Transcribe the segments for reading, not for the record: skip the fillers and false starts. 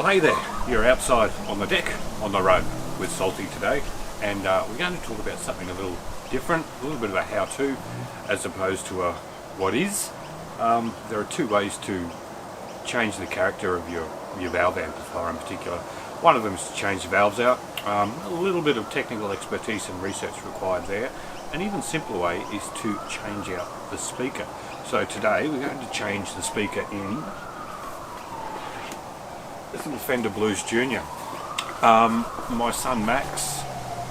Well, hey there, you're outside on the deck on the road with Salty today, and we're going to talk about something a little different, a little bit of a how-to as opposed to a what is. There are two ways to change the character of your valve amplifier in particular. One of them is to change the valves out. A little bit of technical expertise and research required there. An even simpler way is to change out the speaker. So today we're going to change the speaker in this little Fender Blues Junior. My son Max,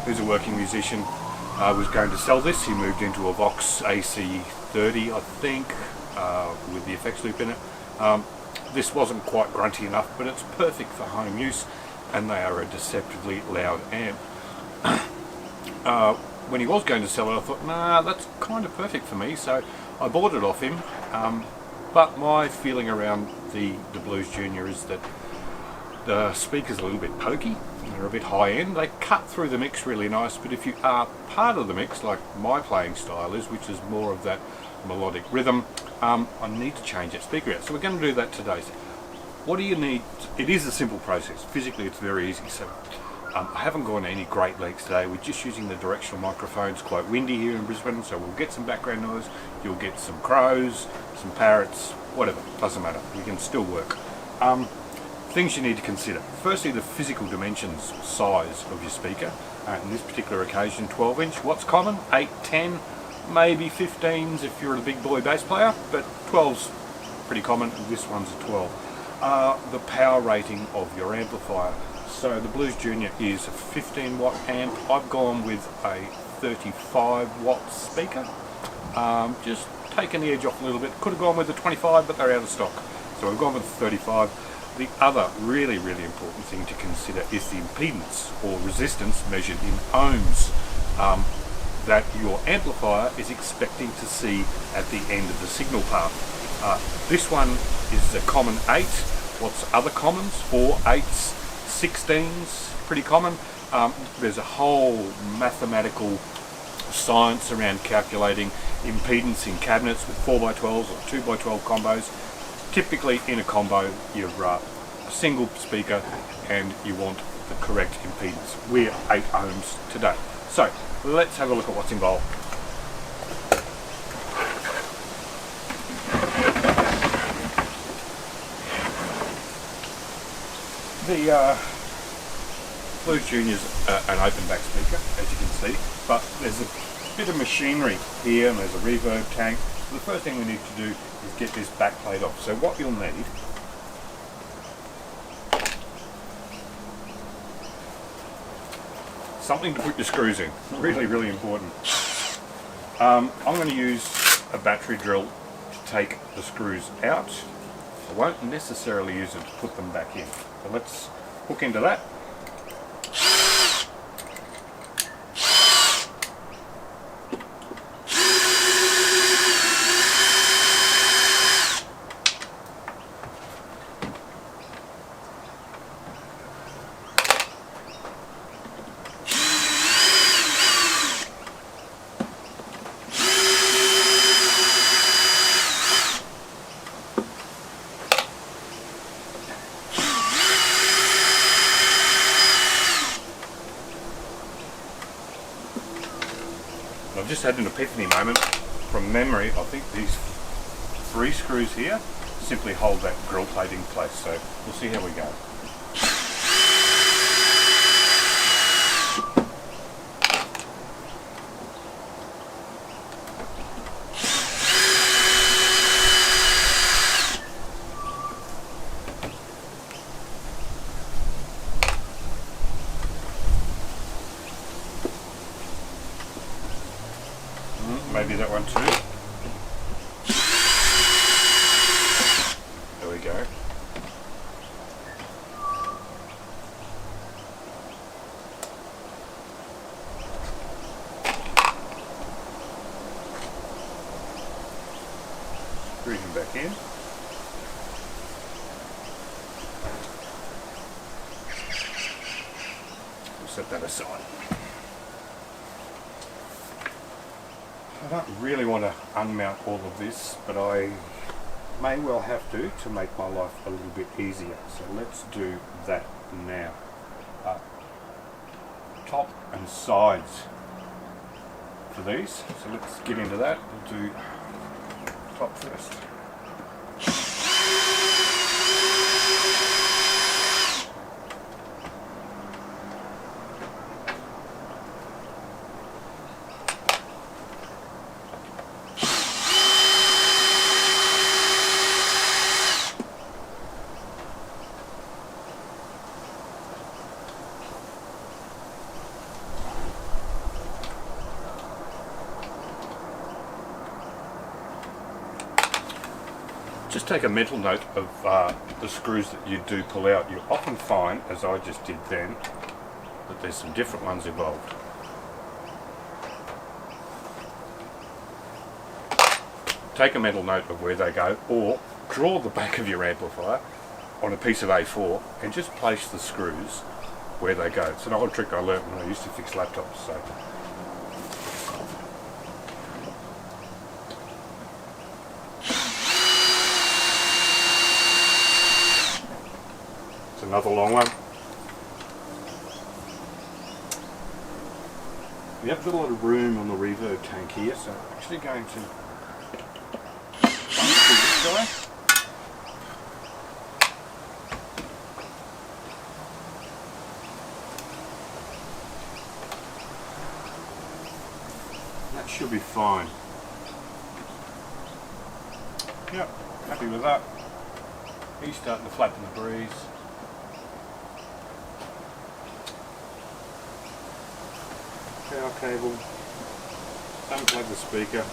who's a working musician, was going to sell this. He moved into a Vox AC30, I think, with the effects loop in it. This wasn't quite grunty enough, but it's perfect for home use, and they are a deceptively loud amp. When he was going to sell it, I thought, nah, that's kind of perfect for me, so I bought it off him. But my feeling around the Blues Junior is that the speaker's a little bit pokey, they're a bit high end, they cut through the mix really nice, but if you are part of the mix, like my playing style is, which is more of that melodic rhythm, I need to change that speaker out. So we're going to do that today. So what do you need? It is a simple process. Physically it's very easy. So I haven't gone any great lengths today. We're just using the directional microphones. Quite windy here in Brisbane, so we'll get some background noise, you'll get some crows, some parrots, whatever, doesn't matter, we can still work. Things you need to consider. Firstly, the physical dimensions, size of your speaker. In this particular occasion, 12 inch. What's common? 8, 10, maybe 15s if you're a big boy bass player, but 12's pretty common, and this one's a 12. The power rating of your amplifier. So the Blues Junior is a 15 watt amp. I've gone with a 35 watt speaker. Just taking the edge off a little bit. Could have gone with the 25, but they're out of stock. So I've gone with the 35. The other really important thing to consider is the impedance or resistance measured in ohms that your amplifier is expecting to see at the end of the signal path. This one is a common 8. What's other commons? 4, 8s, 16s, pretty common. There's a whole mathematical science around calculating impedance in cabinets with 4x12s or 2x12 combos. Typically in a combo you're a single speaker and you want the correct impedance. We're 8 ohms today. So let's have a look at what's involved. The Blues Junior's an open back speaker, as you can see, but there's a bit of machinery here and there's a reverb tank. The first thing we need to do is get this back plate off. So what you'll need something to put your screws in. Really important. I'm going to use a battery drill to take the screws out. I won't necessarily use it to put them back in. So let's hook into that. I've just had an epiphany moment. From memory, I think these 3 screws here simply hold that grill plate in place, so we'll see how we go. Maybe that one too. There we go. Screw him back in. We'll set that aside. I don't really want to unmount all of this, but I may well have to make my life a little bit easier. So let's do that now. Top and sides for these. So let's get into that. We'll do top first. Just take a mental note of the screws that you do pull out. You'll often find, as I just did then, that there's some different ones involved. Take a mental note of where they go, or draw the back of your amplifier on a piece of A4 and just place the screws where they go. It's an old trick I learned when I used to fix laptops. So another long one. We have got a lot of room on the reverb tank here, so I'm actually going to run through this guy. That should be fine. Yep, happy with that. He's starting to flap in the breeze. Power cable, unplug the speaker.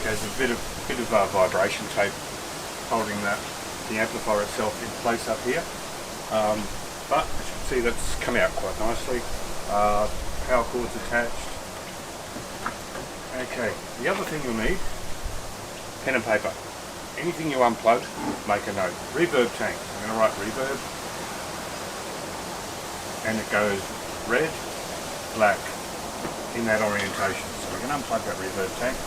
There's a bit of vibration tape holding the amplifier itself in place up here, but as you can see, that's come out quite nicely. Power cords attached. Okay, the other thing you'll need, pen and paper. Anything you unplug, make a note. Reverb tank, I'm going to write reverb, and it goes red, black in that orientation. So we can unplug that reverb tank.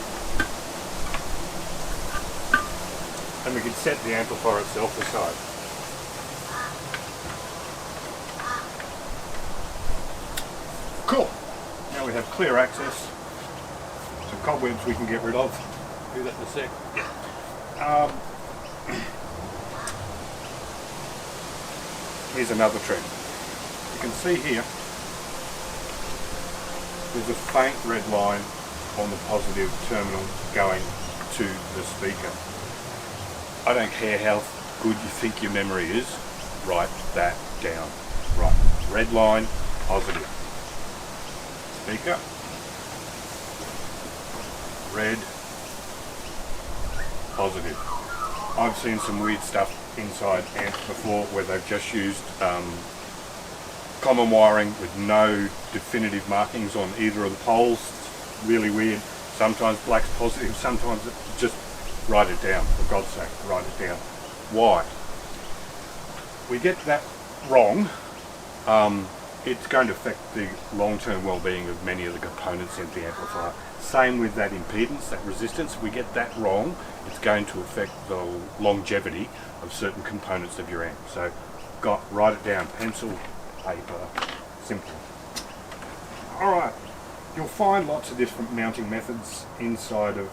And we can set the amplifier itself aside. Cool. Now we have clear access. Some cobwebs we can get rid of. Do that in a sec. Here's another trick. You can see here, there's a faint red line on the positive terminal going to the speaker. I don't care how good you think your memory is, write that down. Right, red line, positive. Speaker, red, positive. I've seen some weird stuff inside amps before where they've just used common wiring with no definitive markings on either of the poles. It's really weird. Sometimes black's positive, sometimes it's just write it down, for God's sake, write it down. Why? We get that wrong, it's going to affect the long-term well-being of many of the components in the amplifier. Same with that impedance, that resistance. If we get that wrong, it's going to affect the longevity of certain components of your amp. So, write it down, pencil, paper, simple. Alright. You'll find lots of different mounting methods inside of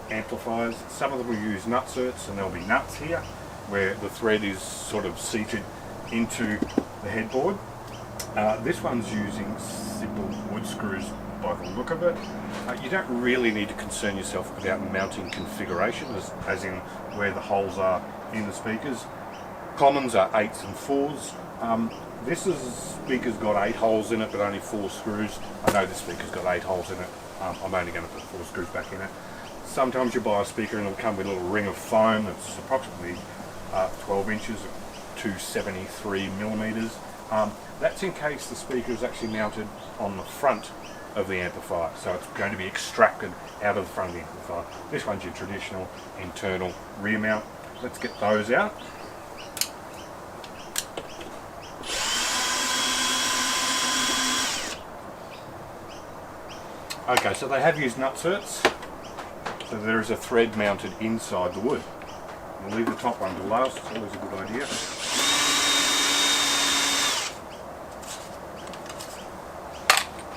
amplifiers. Some of them will use nutserts, and there'll be nuts here where the thread is sort of seated into the headboard. This one's using simple wood screws by the look of it. You don't really need to concern yourself about mounting configuration, as in where the holes are in the speakers. Commons are 8s and 4s. This speaker's got 8 holes in it, but only 4 screws. I know this speaker's got 8 holes in it. I'm only going to put 4 screws back in it. Sometimes you buy a speaker and it'll come with a little ring of foam that's approximately 12 inches, 273 millimeters. That's in case the speaker is actually mounted on the front of the amplifier, so it's going to be extracted out of the front of the amplifier. This one's your traditional internal rear mount. Let's get those out. Okay, so they have used nutserts, so there is a thread mounted inside the wood. We'll leave the top one to last, it's always a good idea.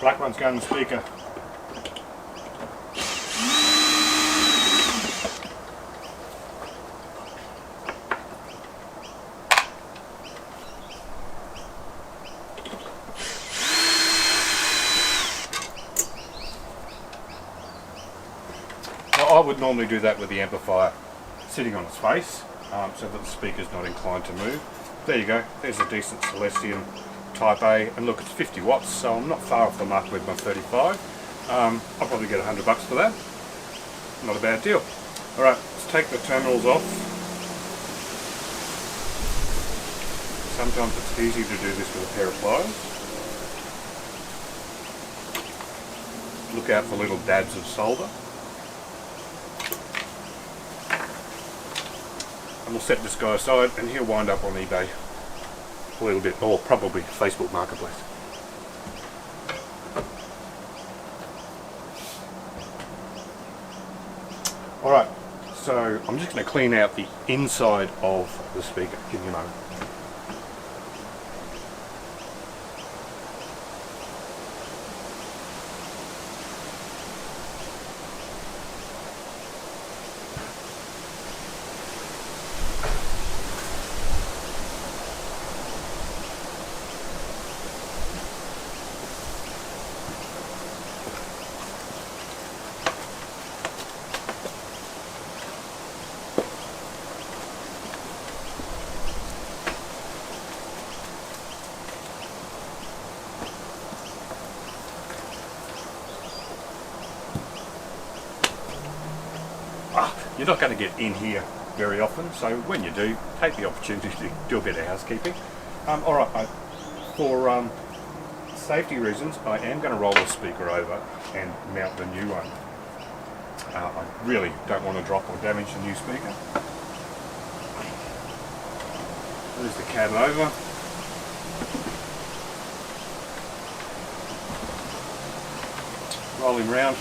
Black one's going in the speaker. Now, I would normally do that with the amplifier sitting on its face, so that the speaker's not inclined to move. There you go, there's a decent Celestion Type A, and look, it's 50 watts, so I'm not far off the mark with my 35. I'll probably get $100 for that. Not a bad deal. Alright, let's take the terminals off. Sometimes it's easy to do this with a pair of pliers. Look out for little dabs of solder. And we'll set this guy aside, and he'll wind up on eBay a little bit, or probably Facebook Marketplace. Alright, so I'm just going to clean out the inside of the speaker. Give me a moment. You're not going to get in here very often, so when you do, take the opportunity to do a bit of housekeeping. Alright, for safety reasons, I am going to roll the speaker over and mount the new one. I really don't want to drop or damage the new speaker. There's the cab over. Roll him round.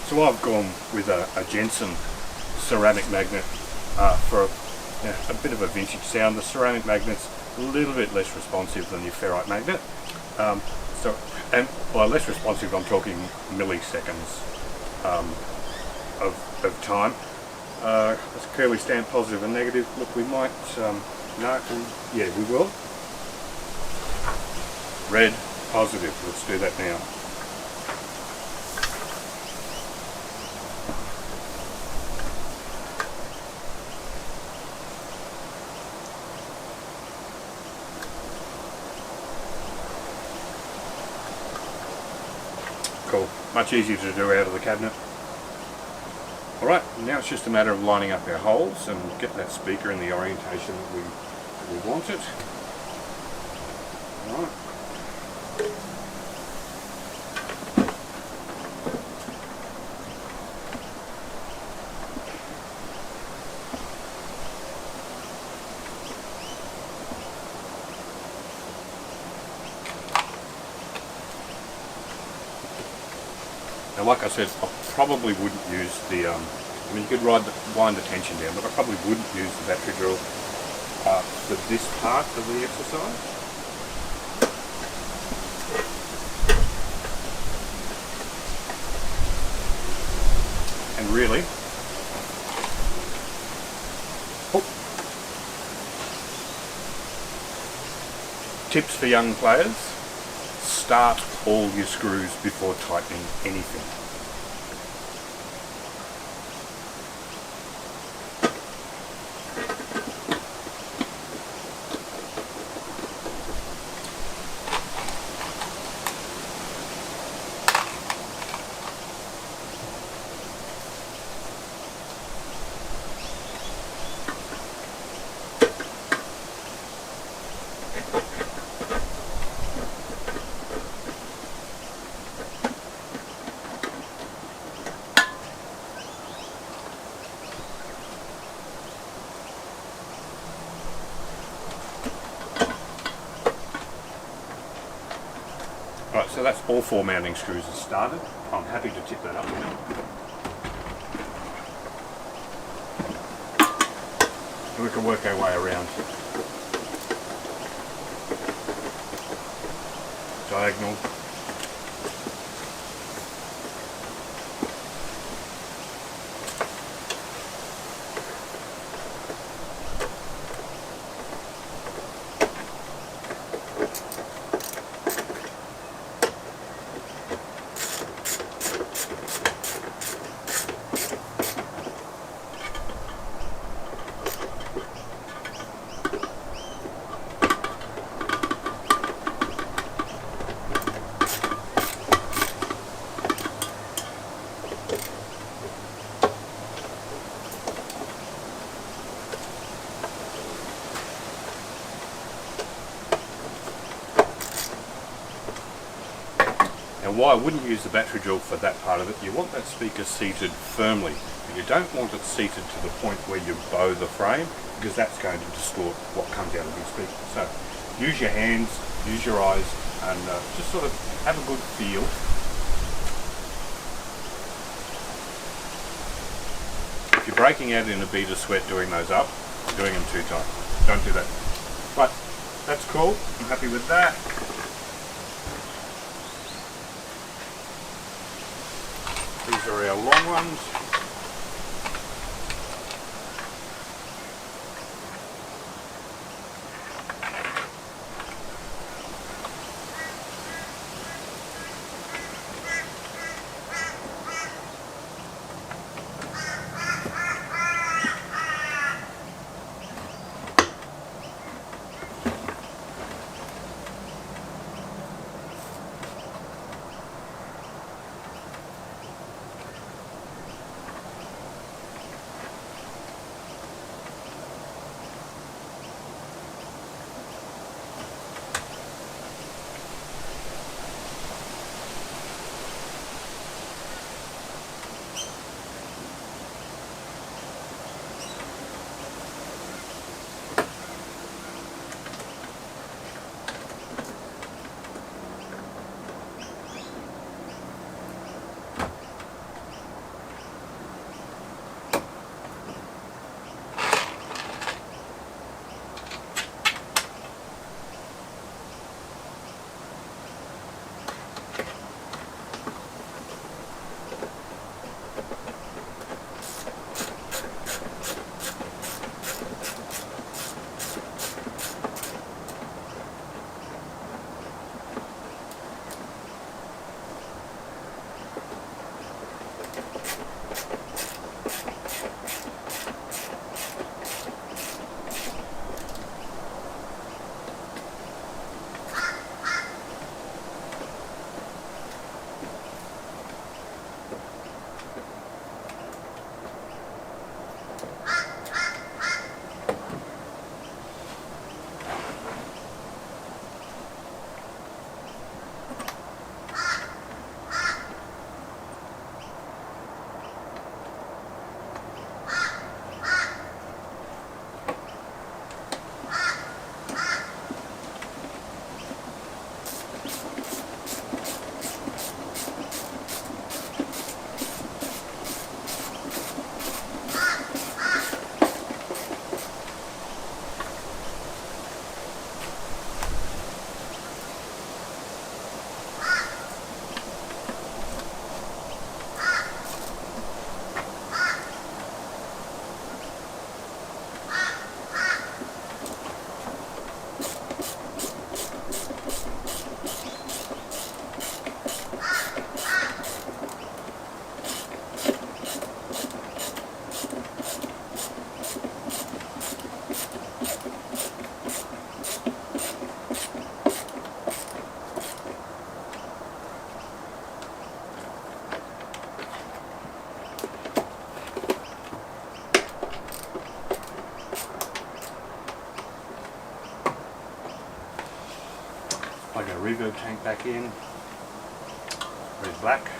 So I've gone with a Jensen ceramic magnet for a bit of a vintage sound. The ceramic magnet's a little bit less responsive than your ferrite magnet. And by less responsive, I'm talking milliseconds of time. Let's clearly stamp positive and negative. Look, we might, no, yeah, we will. Red, positive, let's do that now. Cool, much easier to do out of the cabinet. Alright, now it's just a matter of lining up our holes and get that speaker in the orientation that we want it. Alright. Now, like I said, I probably wouldn't use the I mean, you could wind the tension down, but I probably wouldn't use the battery drill for this part of the exercise. And really, tips for young players: start all your screws before tightening anything. Right, so that's all 4 mounting screws are started. I'm happy to tip that up now. And we can work our way around. Diagonal. And why I wouldn't use the battery drill for that part of it, you want that speaker seated firmly. You don't want it seated to the point where you bow the frame, because that's going to distort what comes out of your speaker. So use your hands, use your eyes, and just sort of have a good feel. If you're breaking out in a bead of sweat doing those up, you're doing them too tight. Don't do that. But that's cool, I'm happy with that. These are our long ones. Plug our reverb tank back in. Red black.